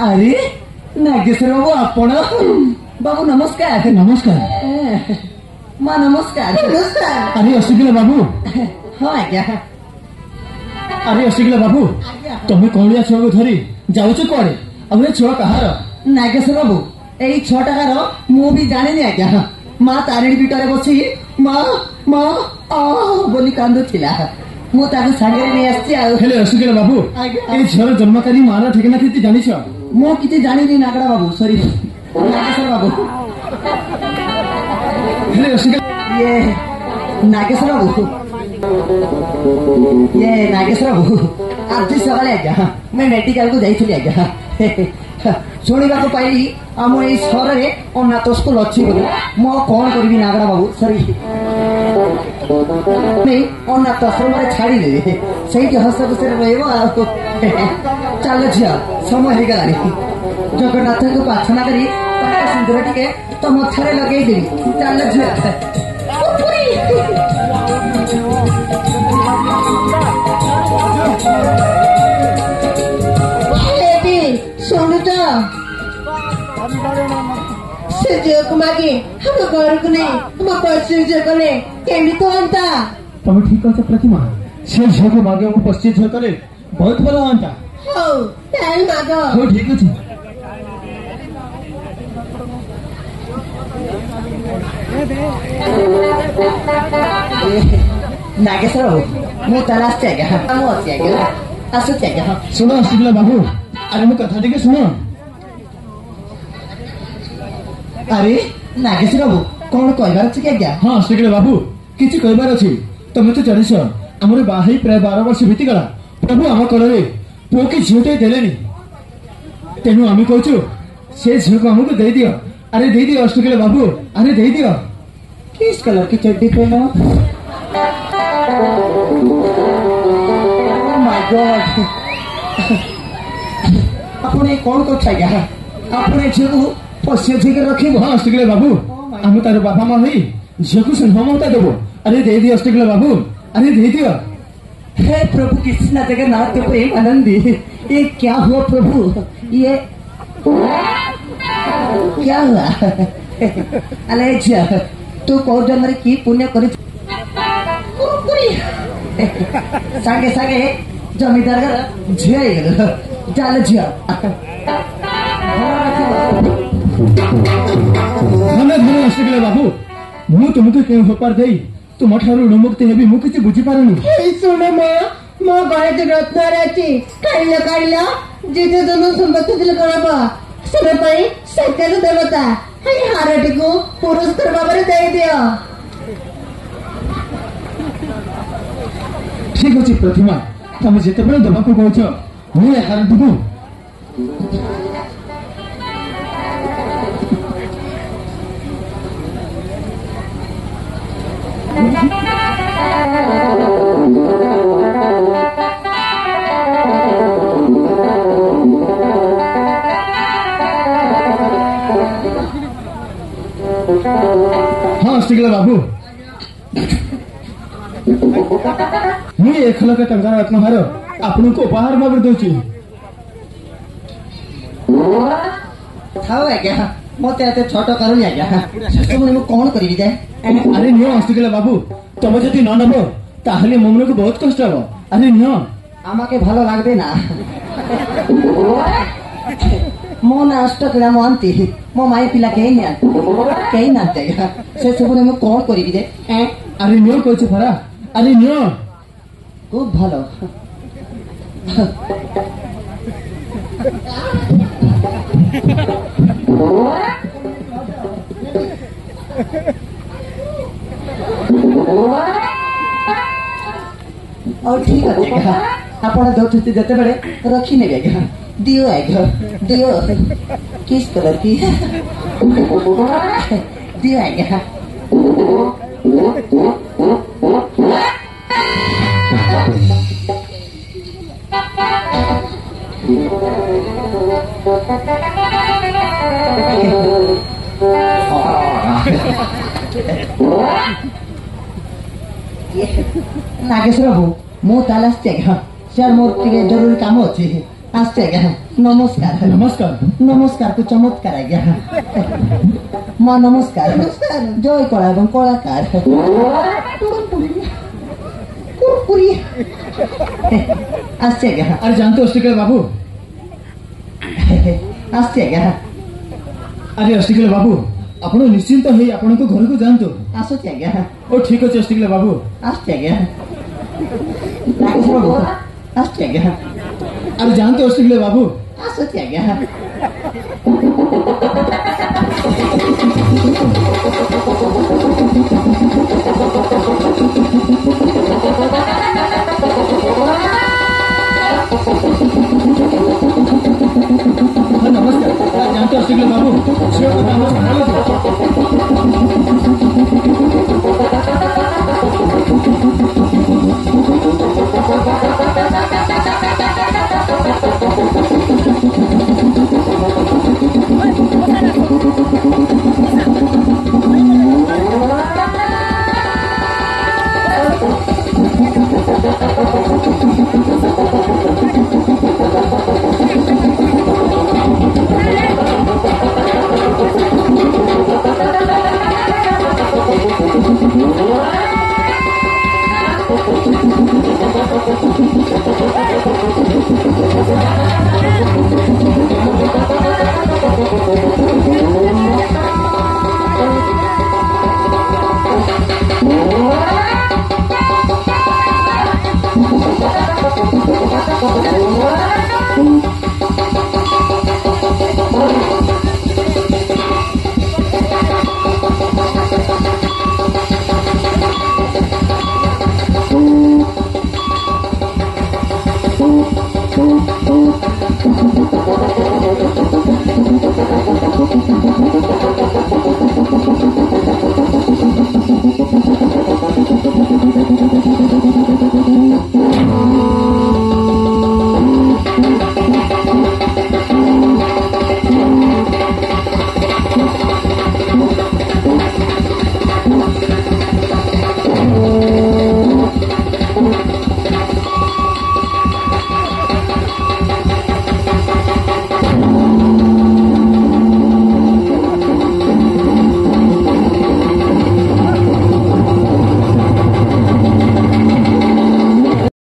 अरे नागेश्वर बाबू आपण बाबू नमस्कार नमस्कार माँ नमस्कार नमस्कार अरे असिकला बाबू हाँ आज्ञा अरे असिकला बाबू तुम्हें कौड़िया छुआ को धरी जाऊच कड़े अबे छुआ कहार नागेश्वर बाबू यही 6 टकार मु भी जाने आज्ञा माँ तारिणी पीठरे बसी माँ माँ बोली कांदुला मु सागर नहीं आसी असिकला बाबू ये झीर जन्मकारी मार ठिकाना कि जानी मु कि जानी नागड़ा बाबू सॉरी नागेश्वर बाबू ये नागेश्वर बाबू ये नागेश्वर बाबू आज सकाले आज्ञा मैं मेडिकल को जाइली आज्ञा शुणा पाइली आम ये सहर में अनाथ स्कूल अच्छी मु कौन करी नागड़ा बाबू सॉरी अनाथ आश्रम छाड़ी दे से हस खुशी रहा चल झी समय हो गलानी जगन्नाथ को प्रार्थना करी सिंदूर टे तुम छे लगेदेवी चल झी शुणुच से झील को मागे हम घर को नहीं हम पश्चिम झील को केमी तो अंता तुम ठीक अच्छे प्रतिमा से झील को मागे हम पश्चिम झील को बहुत भल अंता हो ठीक अच्छे नागेश्वर बाबू मु ताला आज्ञा आसुची आज्ञा शुण असिकला बाबू अरे मो कथा टे शुण अरे नागेश्वर बाबू कौन कहबार अच्छे आज्ञा हाँ असिकला बाबू किसी कहबार अच्छी तुम तो जानिस आमर बाहर प्राय 12 वर्ष बीतीगला प्रभु आम कल पुओ कि झीटे देले तेणु आम कहूँ से झील को आमको दे दियो अरे दे दियो असिकला बाबू अरे दे दियो किस कलर की चड्डी पहनो माय गॉड आपने कौन कर आपने झील को पश्चिम झील रखे हाँ असिकला बाबू आम तार बापा माँ हुई झील को स्नेह ममता देव अरे दे दियो असिकला बाबू अरे दे दियो हे प्रभु कृष्ण जगन्नाथ प्रेम आनंदी ये क्या हुआ प्रभु ये क्या हुआ अरे झील तू कौ जन्म की पुण्य कर सागे सागे जमीदार झील चल झील धन्य धन्य असिकला बाबू मु तुमको क्यों होपार दे तुम ठारू ऋणमुक्ति हेबी मु किछि बुझी पारुनी सुन मो गळे रत्न अछि काढला काढला जेते दोन संपत्ति दिल करबा समय पई सत्य देवता हे हारटी को पुरस्कार बाबरे दे दियो ठीक अछि प्रतिमा तुम जेते बेले दबा को कहछ मु हारटी को हाँ असिकला बाबू मुझे 1 लाख टंकार रत्नहार आपन को उपहार भाव दूची थाओ आज्ञा मते एते छोट करूनी आज्ञा सब मु कोन करिवि जाय अरे नियो असिकला बाबू तुम जदि न नबो ताहले ममन को बहुत कष्ट हबो अरे नियो आमाके भालो लागबे ना मो ना अष्टकला मानती मो माई पिला कहीं ना से सब मु कोन करिवि जाय अरे नियो कहछ फरा अरे नियो खूब भालो और ठीक है आपण दौथुती जते बेले रखी ने आज्ञा दियो आज्ञा दियो किस कलर की दियो आज्ञा नागेश्वर बाबू मु ताल आसছি आज्ञा सर मोर टिके जरूरी काम अछि आसছি आज्ञा नमस्कार नमस्कार नमस्कार को चमत्कार आज्ञा माँ नमस्कार जय कला एवं कलाकार कुरकुरी आसছি आज्ञा अरे जानते हो अस्टिकल बाबू आसছি आज्ञा अरे अस्टिकल बाबू ଆପଣ ନିଶ୍ଚିନ୍ତ ହେଇ ଆପଣଙ୍କ ଘରକୁ ଯାଆନ୍ତୁ ଆସୁଛି ଆଜ୍ଞା ଓ ଠିକ ଅଛି अस्टिकल ବାବୁ ଆସୁଛି ଆଜ୍ଞା ନାଗେଶ୍ୱର ବାବୁ ଆସୁଛି ଆଜ୍ଞା अरे जानते हो अस्टिकल बाबू ଆସୁଛି ଆଜ୍ଞା हाँ, नमस्कार जानते हो अस्टिकल बाबू ଝିଅ କଥା ଆମ ଛାଡ଼ିଲେ